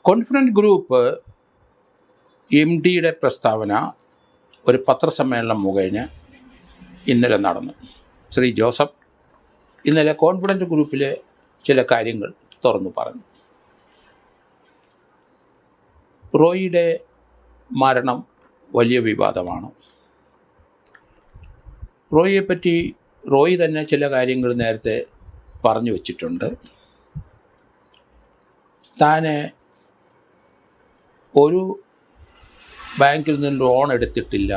Confident group M ഡിയുടെ പ്രസ്താവന ഒരു പത്രസമ്മേളനം മുഖേന ഇന്നലെ നടന്നു. ശ്രീ ജോസഫ് ഇന്നലെ കോൺഫിഡൻറ്റ് ഗ്രൂപ്പിലെ ചില കാര്യങ്ങൾ തുറന്നു പറഞ്ഞു. റോയിയുടെ മരണം വലിയ വിവാദമാണ്. റോയിയെപ്പറ്റി റോയി തന്നെ ചില കാര്യങ്ങൾ നേരത്തെ പറഞ്ഞു വച്ചിട്ടുണ്ട്. താൻ ഒരു ബാങ്കിൽ നിന്ന് ലോൺ എടുത്തിട്ടില്ല,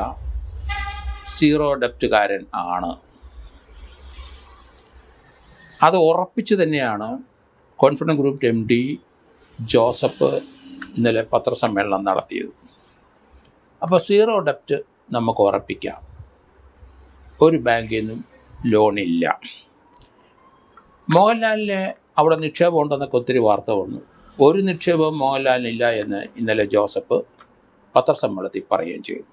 സീറോ ഡെപ്റ്റുകാരൻ ആണ്. അത് ഉറപ്പിച്ചു തന്നെയാണ് confident group M D Joseph ഇന്നലെ പത്രസമ്മേളനം നടത്തിയത്. അപ്പോൾ സീറോ ഡെപ്റ്റ് നമുക്ക് ഉറപ്പിക്കാം, ഒരു ബാങ്കിൽ നിന്നും ലോണില്ല. മോഹൻലാലിന് അവിടെ നിക്ഷേപം ഉണ്ടെന്നൊക്കെ ഒത്തിരി വാർത്ത വന്നു. ഒരു നിക്ഷേപവും മോഹൻലാലിനില്ല എന്ന് ഇന്നലെ ജോസഫ് പത്രസമ്മേളനത്തിൽ പറയുകയും ചെയ്തു.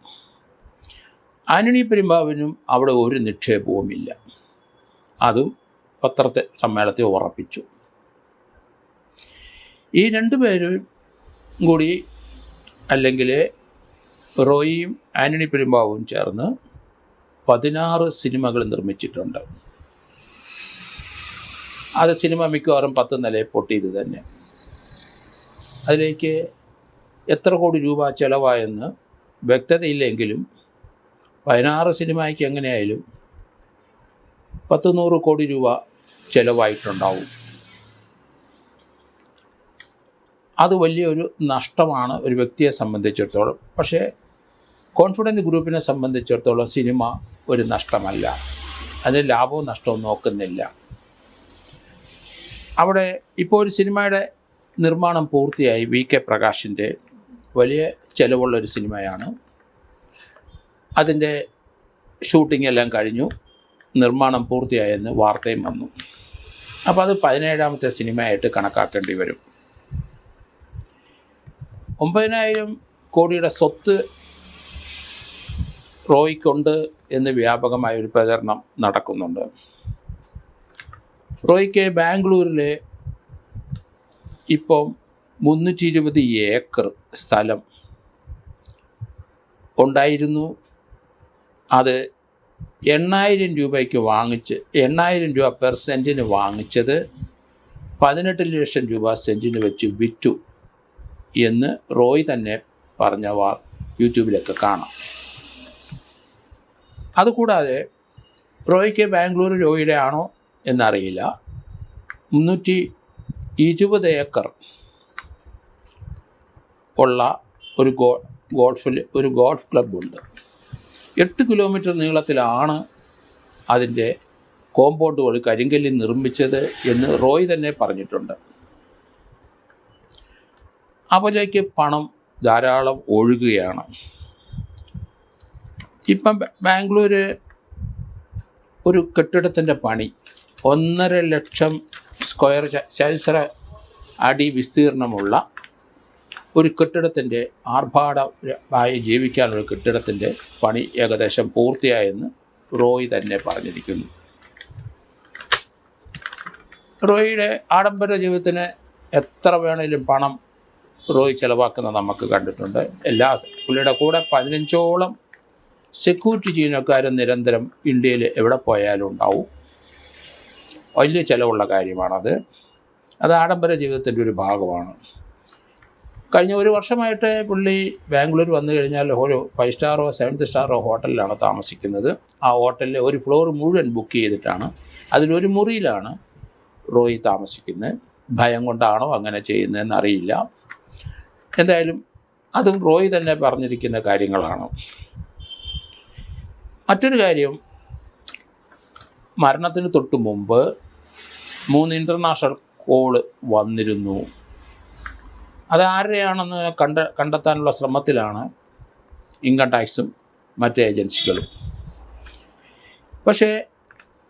ആന്റണി പെരുമ്പാവൂരിനും അവിടെ ഒരു നിക്ഷേപവുമില്ല, അതും സമ്മേളനത്തിൽ ഉറപ്പിച്ചു. ഈ രണ്ടുപേരും കൂടി, അല്ലെങ്കിൽ റോയിയും ആന്റണി പെരുമ്പാവൂരും ചേർന്ന് 16 സിനിമകൾ നിർമ്മിച്ചിട്ടുണ്ട്. അത് സിനിമ മിക്കവാറും 10 നിലയിൽ പൊട്ടിയത് തന്നെ. അതിലേക്ക് എത്ര കോടി രൂപ ചിലവായെന്ന് വ്യക്തതയില്ലെങ്കിലും 16 സിനിമയ്ക്ക് എങ്ങനെയായാലും 100 കോടി രൂപ ചിലവായിട്ടുണ്ടാവും. അത് വലിയൊരു നഷ്ടമാണ് ഒരു വ്യക്തിയെ സംബന്ധിച്ചിടത്തോളം. പക്ഷേ കോൺഫിഡൻറ്റ് ഗ്രൂപ്പിനെ സംബന്ധിച്ചിടത്തോളം സിനിമ ഒരു നഷ്ടമല്ല, അതിന് ലാഭവും നഷ്ടവും നോക്കുന്നില്ല. അവിടെ ഇപ്പോൾ ഒരു സിനിമയുടെ നിർമ്മാണം പൂർത്തിയായി. VK പ്രകാശിൻ്റെ വലിയ ചിലവുള്ളൊരു സിനിമയാണ്. അതിൻ്റെ ഷൂട്ടിംഗ് എല്ലാം കഴിഞ്ഞു, നിർമ്മാണം പൂർത്തിയായെന്ന് വാർത്തയും വന്നു. അപ്പോൾ അത് 17ാമത്തെ സിനിമയായിട്ട് കണക്കാക്കേണ്ടി വരും. 9,000 കോടിയുടെ സ്വത്ത് റോയിക്കുണ്ട് എന്ന് വ്യാപകമായൊരു പ്രചരണം നടക്കുന്നുണ്ട്. റോയിക്ക് ബാംഗ്ലൂരിലെ ഇപ്പം 320 ഏക്കർ സ്ഥലം ഉണ്ടായിരുന്നു. അത് 8,000 രൂപയ്ക്ക് വാങ്ങിച്ച് 8,000 രൂപ പെർ സെൻറ്റിന് വാങ്ങിച്ചത് 18 ലക്ഷം രൂപ സെൻറ്റിന് വെച്ച് വിറ്റു എന്ന് റോയ് തന്നെ പറഞ്ഞ യൂട്യൂബിലൊക്കെ കാണാം. അതുകൂടാതെ റോയിക്ക് ബാംഗ്ലൂർ റോയിയുടെ ആണോ എന്നറിയില്ല, 320 ഏക്കർ ഉള്ള ഒരു ഗോൾഫ് ക്ലബ്ബുണ്ട്. 8 കിലോമീറ്റർ നീളത്തിലാണ് അതിൻ്റെ കോമ്പൗണ്ടുകൾ കരിങ്കല്ലിൽ നിർമ്മിച്ചത് എന്ന് റോയ് തന്നെ പറഞ്ഞിട്ടുണ്ട്. അതിലേക്ക് പണം ധാരാളം ഒഴുകുകയാണ്. ഇപ്പം ബാംഗ്ലൂർ ഒരു കെട്ടിടത്തിൻ്റെ പണി 1.5 ലക്ഷം ചതുരശ്ര അടി വിസ്തീർണമുള്ള ഒരു കെട്ടിടത്തിൻ്റെ ആർഭാടമായി ജീവിക്കാനുള്ള കെട്ടിടത്തിൻ്റെ പണി ഏകദേശം പൂർത്തിയായെന്ന് റോയ് തന്നെ പറഞ്ഞിരിക്കുന്നു. റോയിയുടെ ആഡംബര ജീവിതത്തിന് എത്ര വേണേലും പണം റോയ് ചിലവാക്കുന്നത് നമുക്ക് കണ്ടിട്ടുണ്ട്. പുള്ളിയുടെ കൂടെ 15ഓളം സെക്യൂരിറ്റി ജീവനക്കാരും നിരന്തരം ഇന്ത്യയിൽ എവിടെ പോയാലും ഉണ്ടാവും. വലിയ ചിലവുള്ള കാര്യമാണത്. അത് ആഡംബര ജീവിതത്തിൻ്റെ ഒരു ഭാഗമാണ്. കഴിഞ്ഞ 1 വർഷമായിട്ട് പുള്ളി ബാംഗ്ലൂർ വന്നു കഴിഞ്ഞാൽ ഒരു 5 സ്റ്റാറോ 7 സ്റ്റാറോ ഹോട്ടലിലാണ് താമസിക്കുന്നത്. ആ ഹോട്ടലിൽ ഒരു ഫ്ലോർ മുഴുവൻ ബുക്ക് ചെയ്തിട്ടാണ്, അതിലൊരു മുറിയിലാണ് റോയ് താമസിക്കുന്നത്. ഭയം കൊണ്ടാണോ അങ്ങനെ ചെയ്യുന്നതെന്ന് അറിയില്ല. എന്തായാലും അതും റോയ് തന്നെ പറഞ്ഞിരിക്കുന്ന കാര്യങ്ങളാണ്. മറ്റൊരു കാര്യം, മരണത്തിന് തൊട്ട് മുമ്പ് 3 ഇൻ്റർനാഷണൽ കോള് വന്നിരുന്നു. അത് ആരുടെയാണെന്ന് കണ്ടെത്താനുള്ള ശ്രമത്തിലാണ് ഇൻകം ടാക്സും മറ്റ് ഏജൻസികളും. പക്ഷേ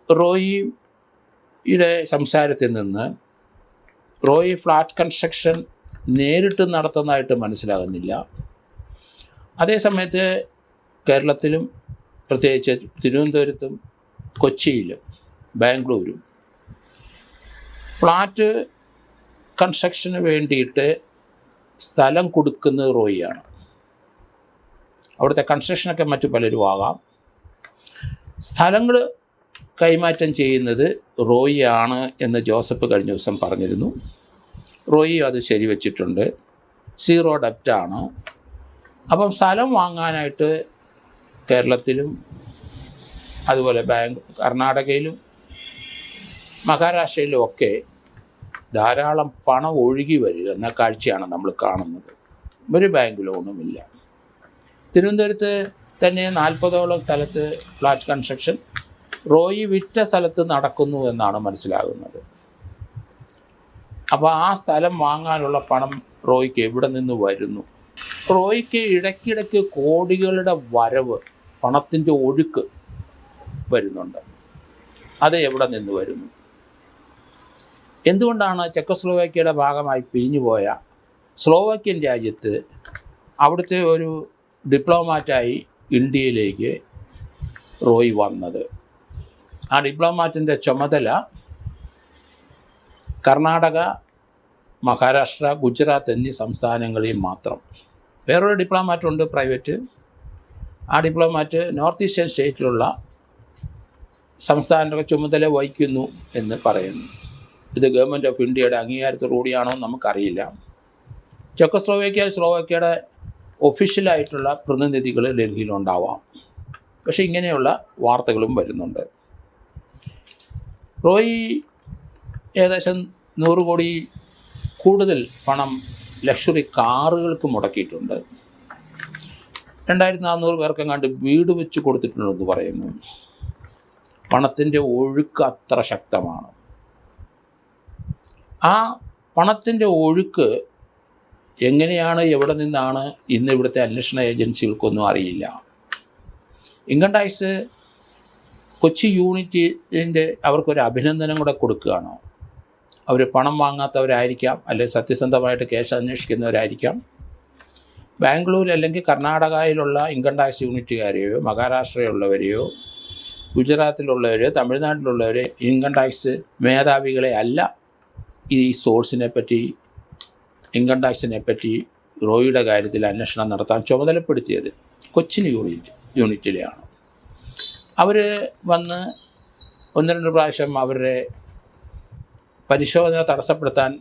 റോയിയുടെ സംസാരത്തിൽ നിന്ന് റോയി ഫ്ലാറ്റ് കൺസ്ട്രക്ഷൻ നേരിട്ട് നടത്തുന്നതായിട്ട് മനസ്സിലാകുന്നില്ല. അതേസമയത്ത് കേരളത്തിലും പ്രത്യേകിച്ച് തിരുവനന്തപുരത്തും കൊച്ചിയിലും ബാംഗ്ലൂരും ഫ്ലാറ്റ് കൺസ്ട്രക്ഷന് വേണ്ടിയിട്ട് സ്ഥലം കൊടുക്കുന്നത് റോയിയാണ്. അവിടുത്തെ കൺസ്ട്രക്ഷനൊക്കെ മറ്റു പലരും ആകാം. സ്ഥലങ്ങൾ കൈമാറ്റം ചെയ്യുന്നത് റോയിയാണ് എന്ന് ജോസഫ് കഴിഞ്ഞ ദിവസം പറഞ്ഞിരുന്നു. റോയി അത് ശരിവച്ചിട്ടുണ്ട്. 0 ഡെപ്റ്റാണ്. അപ്പം സ്ഥലം വാങ്ങാനായിട്ട് കേരളത്തിലും അതുപോലെ കർണാടകയിലും മഹാരാഷ്ട്രയിലും ഒക്കെ ധാരാളം പണം ഒഴുകി വരിക എന്ന കാഴ്ചയാണ് നമ്മൾ കാണുന്നത്. ഒരു ബാങ്ക് ലോണുമില്ല. തിരുവനന്തപുരത്ത് തന്നെ 40ഓളം സ്ഥലത്ത് ഫ്ലാറ്റ് കൺസ്ട്രക്ഷൻ റോയി വിറ്റ സ്ഥലത്ത് നടക്കുന്നു എന്നാണ് മനസ്സിലാകുന്നത്. അപ്പോൾ ആ സ്ഥലം വാങ്ങാനുള്ള പണം റോയിക്ക് എവിടെ നിന്ന് വരുന്നു? റോയിക്ക് ഇടയ്ക്കിടയ്ക്ക് കോടികളുടെ വരവ്, പണത്തിൻ്റെ ഒഴുക്ക് വരുന്നുണ്ട്. അത് എവിടെ നിന്ന് വരുന്നു? എന്തുകൊണ്ടാണ് ചെക്കോസ്ലോവാക്യയുടെ ഭാഗമായി പിരിഞ്ഞുപോയ സ്ലോവാക്യൻ രാജ്യത്ത് അവിടുത്തെ ഒരു ഡിപ്ലോമാറ്റായി ഇന്ത്യയിലേക്ക് റോയി വന്നത്? ആ ഡിപ്ലോമാറ്റിൻ്റെ ചുമതല കർണാടക, മഹാരാഷ്ട്ര, ഗുജറാത്ത് എന്നീ സംസ്ഥാനങ്ങളിൽ മാത്രം. വേറൊരു ഡിപ്ലോമാറ്റുണ്ട് പ്രൈവറ്റ്. ആ ഡിപ്ലോമാറ്റ് നോർത്ത് ഈസ്റ്റേൺ സ്റ്റേറ്റിലുള്ള സംസ്ഥാനങ്ങളുടെ ചുമതല വഹിക്കുന്നു എന്ന് പറയുന്നു. ഇത് ഗവൺമെൻറ് ഓഫ് ഇന്ത്യയുടെ അംഗീകാരത്തോടുകൂടിയാണോ നമുക്കറിയില്ല. സ്ലോവാക്യയുടെ ഒഫീഷ്യലായിട്ടുള്ള പ്രതിനിധികൾ ഡൽഹിയിലുണ്ടാവാം. പക്ഷേ ഇങ്ങനെയുള്ള വാർത്തകളും വരുന്നുണ്ട്. റോയി ഏകദേശം 100 കോടി കൂടുതൽ പണം ലക്ഷറി കാറുകൾക്ക് മുടക്കിയിട്ടുണ്ട്. 2400 പേർക്കെങ്ങാണ്ട് വീട് വെച്ച് കൊടുത്തിട്ടുണ്ടെന്ന് പറയുന്നു. പണത്തിൻ്റെ ഒഴുക്ക് അത്ര ശക്തമാണ്. ആ പണത്തിൻ്റെ ഒഴുക്ക് എങ്ങനെയാണ്, എവിടെ നിന്നാണ് ഇന്ന് ഇവിടുത്തെ അന്വേഷണ ഏജൻസികൾക്കൊന്നും അറിയില്ല. ഇൻകം ടാക്സ് കൊച്ചി യൂണിറ്റിൻ്റെ അവർക്കൊരു അഭിനന്ദനം കൂടെ കൊടുക്കുകയാണ്. അവർ പണം വാങ്ങാത്തവരായിരിക്കാം, അല്ലെങ്കിൽ സത്യസന്ധമായിട്ട് കേസ് അന്വേഷിക്കുന്നവരായിരിക്കാം. ബാംഗ്ലൂർ അല്ലെങ്കിൽ കർണാടകയിലുള്ള ഇൻകം ടാക്സ് യൂണിറ്റുകാരെയോ മഹാരാഷ്ട്രയിലുള്ളവരെയോ ഗുജറാത്തിലുള്ളവരെയോ തമിഴ്നാട്ടിലുള്ളവരെ ഇൻകം ടാക്സ് മേധാവികളെ അല്ല ഈ സോഴ്സിനെ പറ്റി, ഇൻകം ടാക്സിനെ പറ്റി റോയിയുടെ കാര്യത്തിൽ അന്വേഷണം നടത്താൻ ചുമതലപ്പെടുത്തിയത് കൊച്ചിൻ യൂണിറ്റിലെയാണ്. അവർ വന്ന് 1-2 പ്രാവശ്യം അവരുടെ പരിശോധന തടസ്സപ്പെടുത്താൻ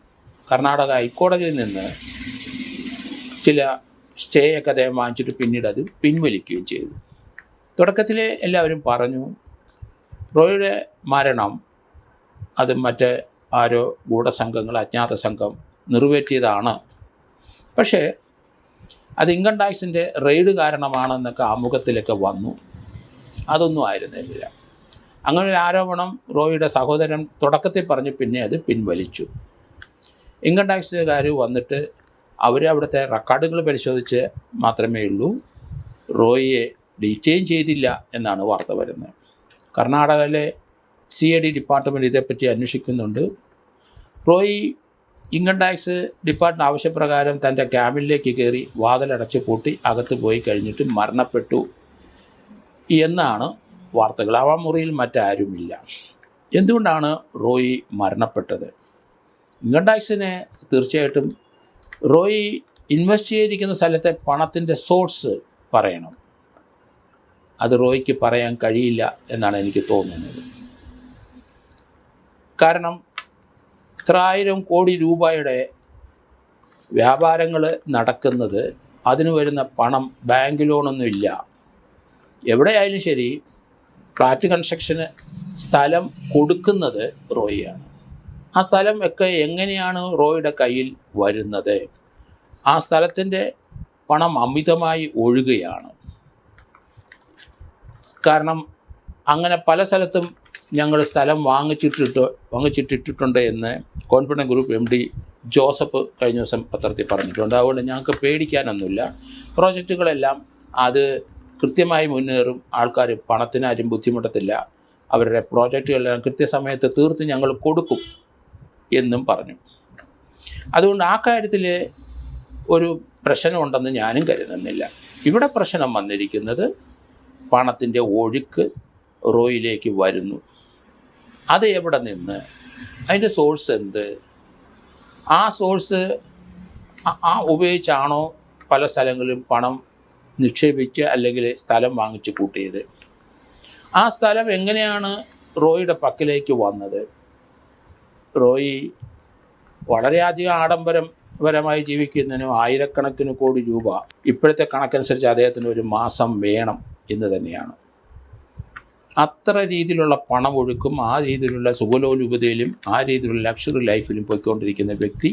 കർണാടക ഹൈക്കോടതിയിൽ നിന്ന് ചില സ്റ്റേയൊക്കെ അദ്ദേഹം വാങ്ങിച്ചിട്ട് പിന്നീട് അത് പിൻവലിക്കുകയും ചെയ്തു. തുടക്കത്തിൽ എല്ലാവരും പറഞ്ഞു റോയിയുടെ മരണം അത് മറ്റ് ആരോ ഗൂഢസംഘങ്ങൾ, അജ്ഞാത സംഘം നിറവേറ്റിയതാണ്. പക്ഷേ അത് ഇൻകം ടാക്സിൻ്റെ റെയ്ഡ് കാരണമാണെന്നൊക്കെ ആമുഖത്തിലൊക്കെ വന്നു. അതൊന്നും ആയിരുന്നില്ല. അങ്ങനെ ഒരു ആരോപണം റോയിയുടെ സഹോദരൻ തുടക്കത്തിൽ പറഞ്ഞു, പിന്നെ അത് പിൻവലിച്ചു. ഇൻകം ടാക്സുകാർ വന്നിട്ട് അവിടുത്തെ റെക്കോർഡുകൾ പരിശോധിച്ച് മാത്രമേ ഉള്ളൂ റോയിയെ ഡീറ്റെയിൻ ചെയ്തില്ല എന്നാണ് വാർത്ത വരുന്നത്. കർണാടകയിലെ CID ഡിപ്പാർട്ട്മെൻറ്റ് ഇതേപ്പറ്റി അന്വേഷിക്കുന്നുണ്ട്. റോയി ഇൻകം ടാക്സ് ഡിപ്പാർട്ട്മെൻറ്റ് ആവശ്യപ്രകാരം തൻ്റെ ക്യാബിനിലേക്ക് കയറി വാതിലടച്ച് പൂട്ടി അകത്ത് പോയി കഴിഞ്ഞിട്ട് മരണപ്പെട്ടു എന്നാണ് വാർത്തകൾ. ആ മുറിയിൽ മറ്റാരുമില്ല. എന്തുകൊണ്ടാണ് റോയി മരണപ്പെട്ടത്? ഇൻകം ടാക്സിന് തീർച്ചയായിട്ടും റോയി ഇൻവെസ്റ്റ് ചെയ്തിരിക്കുന്ന സ്ഥലത്തെ പണത്തിൻ്റെ സോഴ്സ് പറയണം. അത് റോയിക്ക് പറയാൻ കഴിയില്ല എന്നാണ് എനിക്ക് തോന്നുന്നത്. കാരണം 1000 കോടി രൂപയുടെ വ്യാപാരങ്ങൾ നടക്കുന്നത്, അതിന് വരുന്ന പണം ബാങ്ക് ലോണൊന്നുമില്ല. എവിടെയായാലും ശരി ഫ്ലാറ്റ് കൺസ്ട്രക്ഷന് സ്ഥലം കൊടുക്കുന്നത് റോയിയാണ്. ആ സ്ഥലം ഒക്കെ എങ്ങനെയാണ് റോയിയുടെ കയ്യിൽ വരുന്നത്? ആ സ്ഥലത്തിൻ്റെ പണം അമിതമായി ഒഴുകുകയാണ്. കാരണം അങ്ങനെ പല സ്ഥലത്തും ഞങ്ങൾ സ്ഥലം വാങ്ങിച്ചിട്ടിട്ടുണ്ട് എന്ന് കോൺഫിഡൻസ് ഗ്രൂപ്പ് MD ജോസഫ് കഴിഞ്ഞ ദിവസം പത്രത്തിൽ പറഞ്ഞിട്ടുണ്ട്. അതുകൊണ്ട് ഞങ്ങൾക്ക് പേടിക്കാനൊന്നുമില്ല. പ്രോജക്റ്റുകളെല്ലാം അത് കൃത്യമായി മുന്നേറും. ആൾക്കാർ പണത്തിനാരും ബുദ്ധിമുട്ടത്തില്ല. അവരുടെ പ്രോജക്റ്റുകളെല്ലാം കൃത്യസമയത്ത് തീർത്ത് ഞങ്ങൾ കൊടുക്കും എന്നും പറഞ്ഞു. അതുകൊണ്ട് ആ കാര്യത്തിൽ ഒരു പ്രശ്നമുണ്ടെന്ന് ഞാനും കരുതുന്നില്ല. ഇവിടെ പ്രശ്നം വന്നിരിക്കുന്നത് പണത്തിൻ്റെ ഒഴുക്ക് റോയിലേക്ക് വരുന്നു. അത് എവിടെ നിന്ന്? അതിൻ്റെ സോഴ്സ് എന്ത്? ആ സോഴ്സ് ഉപയോഗിച്ചാണോ പല സ്ഥലങ്ങളിലും പണം നിക്ഷേപിച്ച് അല്ലെങ്കിൽ സ്ഥലം വാങ്ങിച്ച് കൂട്ടിയത്. ആ സ്ഥലം എങ്ങനെയാണ് റോയിയുടെ പക്കലേക്ക് വന്നത്? റോയി വളരെയധികം ആഡംബരപരമായി ജീവിക്കുന്നതിനും ആയിരക്കണക്കിന് കോടി രൂപ ഇപ്പോഴത്തെ കണക്കനുസരിച്ച് അദ്ദേഹത്തിന് ഒരു മാസം വേണം എന്ന് തന്നെയാണ്. അത്ര രീതിയിലുള്ള പണമൊഴുക്കും ആ രീതിയിലുള്ള സുഖലോലുപതയിലും ആ രീതിയിലുള്ള ലക്ഷറി ലൈഫിലും പോയിക്കൊണ്ടിരിക്കുന്ന വ്യക്തി,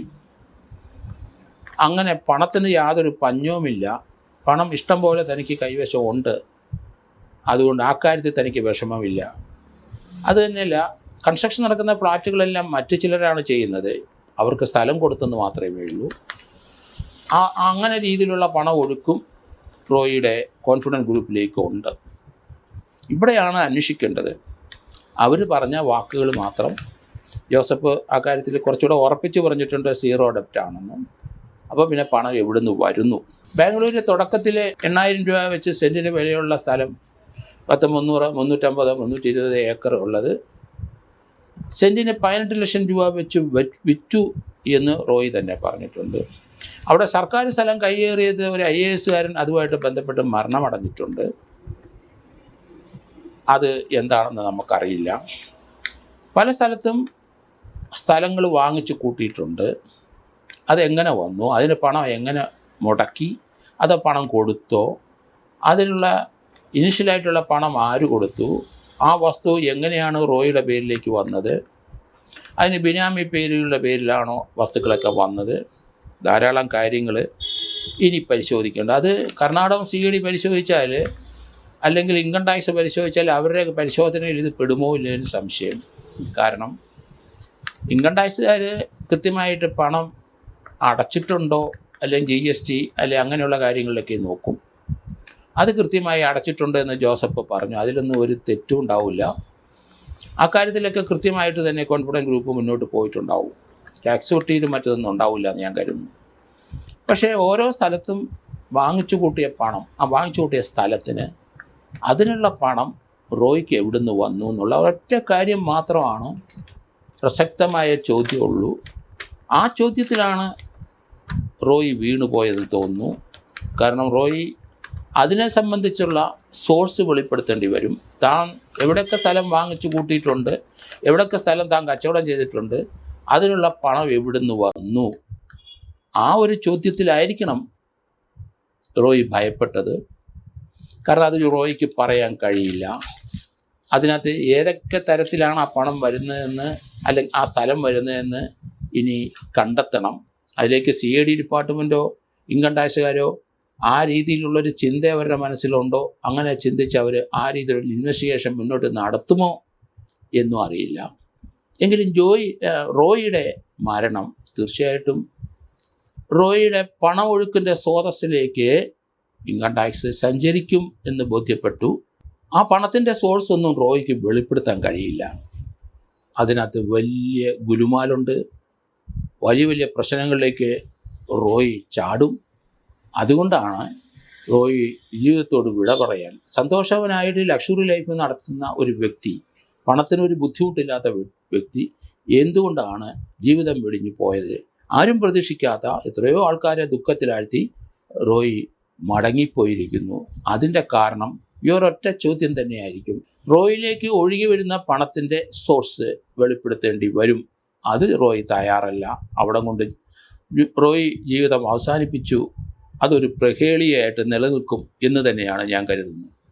അങ്ങനെ പണത്തിന് യാതൊരു പഞ്ഞവുമില്ല, പണം ഇഷ്ടം പോലെ തനിക്ക് കൈവശം ഉണ്ട്, അതുകൊണ്ട് ആ കാര്യത്തിൽ തനിക്ക് വിഷമമില്ല. അത് തന്നെയല്ല, കൺസ്ട്രക്ഷൻ നടക്കുന്ന ഫ്ലാറ്റുകളെല്ലാം മറ്റു ചിലരാണ് ചെയ്യുന്നത്, അവർക്ക് സ്ഥലം കൊടുത്തെന്ന് മാത്രമേ ഉള്ളൂ. അങ്ങനെ രീതിയിലുള്ള പണം ഒഴുക്കും റോയിയുടെ കോൺഫിഡൻറ്റ് ഗ്രൂപ്പിലേക്ക് ഉണ്ട്. ഇവിടെയാണ് അന്വേഷിക്കേണ്ടത്. അവർ പറഞ്ഞ വാക്കുകൾ മാത്രം. ജോസഫ് ആ കാര്യത്തിൽ കുറച്ചുകൂടെ ഉറപ്പിച്ച് പറഞ്ഞിട്ടുണ്ട് സീറോ ഡെപ്റ്റ് ആണെന്ന്. അപ്പോൾ പിന്നെ പണം എവിടുന്ന് വരുന്നു? ബാംഗ്ലൂരിൽ തുടക്കത്തിൽ 8,000 രൂപ വെച്ച് സെൻറ്റിന് വിലയുള്ള സ്ഥലം 300, 350, 320 ഏക്കർ ഉള്ളത് സെൻറ്റിന് 18 ലക്ഷം രൂപ വെച്ച് വിറ്റു എന്ന് റോയി തന്നെ പറഞ്ഞിട്ടുണ്ട്. അവിടെ സർക്കാർ സ്ഥലം കൈയേറിയത് ഒരു IAS അതുമായിട്ട് ബന്ധപ്പെട്ട് മരണമടഞ്ഞിട്ടുണ്ട്. അത് എന്താണെന്ന് നമുക്കറിയില്ല. പല സ്ഥലത്തും സ്ഥലങ്ങൾ വാങ്ങിച്ച് കൂട്ടിയിട്ടുണ്ട്. അതെങ്ങനെ വന്നു, അതിന് പണം എങ്ങനെ മുടക്കി, അത് പണം കൊടുത്തോ, അതിനുള്ള ഇനിഷ്യലായിട്ടുള്ള പണം ആര് കൊടുത്തു, ആ വസ്തു എങ്ങനെയാണ് റോയിയുടെ പേരിലേക്ക് വന്നത്, അതിന് ബിനാമി പേരുകളുടെ പേരിലാണോ വസ്തുക്കളൊക്കെ വന്നത്, ധാരാളം കാര്യങ്ങൾ ഇനി പരിശോധിക്കേണ്ട. അത് കർണാടകം CID പരിശോധിച്ചാൽ അല്ലെങ്കിൽ ഇൻകം ടാക്സ് പരിശോധിച്ചാൽ അവരുടെ പരിശോധനയിൽ ഇത് പെടുമോ ഇല്ലെന്ന് സംശയം. കാരണം ഇൻകം ടാക്സുകാർ കൃത്യമായിട്ട് പണം അടച്ചിട്ടുണ്ടോ അല്ലെങ്കിൽ GST അല്ലെങ്കിൽ അങ്ങനെയുള്ള കാര്യങ്ങളിലൊക്കെ നോക്കും. അത് കൃത്യമായി അടച്ചിട്ടുണ്ട് എന്ന് ജോസഫ് പറഞ്ഞു. അതിലൊന്നും ഒരു തെറ്റും ഉണ്ടാവില്ല. ആ കാര്യത്തിലൊക്കെ കൃത്യമായിട്ട് തന്നെ കോൺഫിഡൻറ്റ് ഗ്രൂപ്പ് മുന്നോട്ട് പോയിട്ടുണ്ടാവും. ടാക്സ് ഒട്ടിയിലും മറ്റൊന്നും ഉണ്ടാവില്ല എന്ന് ഞാൻ കരുതുന്നു. പക്ഷേ ഓരോ സ്ഥലത്തും വാങ്ങിച്ചു കൂട്ടിയ പണം, ആ വാങ്ങിച്ചു കൂട്ടിയ സ്ഥലത്തിന് അതിനുള്ള പണം റോയിക്ക് എവിടുന്ന് വന്നു എന്നുള്ള ഒരൊറ്റ കാര്യം മാത്രമാണ് പ്രസക്തമായ ചോദ്യമുള്ളൂ. ആ ചോദ്യത്തിലാണ് റോയി വീണുപോയതെന്ന് തോന്നുന്നു. കാരണം റോയി അതിനെ സംബന്ധിച്ചുള്ള സോഴ്സ് വെളിപ്പെടുത്തേണ്ടി വരും. താൻ എവിടെയൊക്കെ സ്ഥലം വാങ്ങിച്ചു കൂട്ടിയിട്ടുണ്ട്, എവിടെയൊക്കെ സ്ഥലം താൻ കച്ചവടം ചെയ്തിട്ടുണ്ട്, അതിനുള്ള പണം എവിടുന്ന് വന്നു, ആ ഒരു ചോദ്യത്തിലായിരിക്കണം റോയി ഭയപ്പെട്ടത്. കാരണം അത് റോയിക്ക് പറയാൻ കഴിയില്ല. അതിനകത്ത് ഏതൊക്കെ തരത്തിലാണ് ആ പണം വരുന്നതെന്ന് അല്ലെങ്കിൽ ആ സ്ഥലം വരുന്നതെന്ന് ഇനി കണ്ടെത്തണം. അതിലേക്ക് CID ഡിപ്പാർട്ട്മെൻറ്റോ ഇൻകം ടാക്സുകാരോ ആ രീതിയിലുള്ളൊരു ചിന്ത അവരുടെ മനസ്സിലുണ്ടോ, അങ്ങനെ ചിന്തിച്ച് അവർ ആ രീതിയിലുള്ള ഇൻവെസ്റ്റിഗേഷൻ മുന്നോട്ട് നടത്തുമോ എന്നും അറിയില്ല. എങ്കിലും റോയിയുടെ മരണം തീർച്ചയായിട്ടും റോയിയുടെ പണമൊഴുക്കിൻ്റെ സ്രോതസ്സിലേക്ക് ഇൻകം ടാക്സ് സഞ്ചരിക്കും എന്ന് ബോധ്യപ്പെട്ടു. ആ പണത്തിൻ്റെ സോഴ്സ് ഒന്നും റോയിക്ക് വെളിപ്പെടുത്താൻ കഴിയില്ല. അതിനകത്ത് വലിയ ഗുലുമാലുണ്ട്. വലിയ വലിയ പ്രശ്നങ്ങളിലേക്ക് റോയി ചാടും. അതുകൊണ്ടാണ് റോയി ജീവിതത്തോട് വിട പറയാൻ, സന്തോഷവനായിട്ട് ലക്ഷറി ലൈഫ് നടത്തുന്ന ഒരു വ്യക്തി, പണത്തിനൊരു ബുദ്ധിമുട്ടില്ലാത്ത വ്യക്തി എന്തുകൊണ്ടാണ് ജീവിതം വെടിഞ്ഞു പോയത്? ആരും പ്രതീക്ഷിക്കാത്ത എത്രയോ ആൾക്കാരെ ദുഃഖത്തിലാഴ്ത്തി റോയി മടങ്ങിപ്പോയിരിക്കുന്നു. അതിൻ്റെ കാരണം ഈ ഒരൊറ്റ ചോദ്യം തന്നെയായിരിക്കും. റോയിലേക്ക് ഒഴുകി വരുന്ന പണത്തിൻ്റെ സോഴ്സ് വെളിപ്പെടുത്തേണ്ടി വരും. അത് റോയി തയ്യാറല്ല. അവിടെ കൊണ്ട് റോയി ജീവിതം അവസാനിപ്പിച്ചു. അതൊരു പ്രഹേളിയായിട്ട് നിലനിൽക്കും എന്ന് തന്നെയാണ് ഞാൻ കരുതുന്നത്.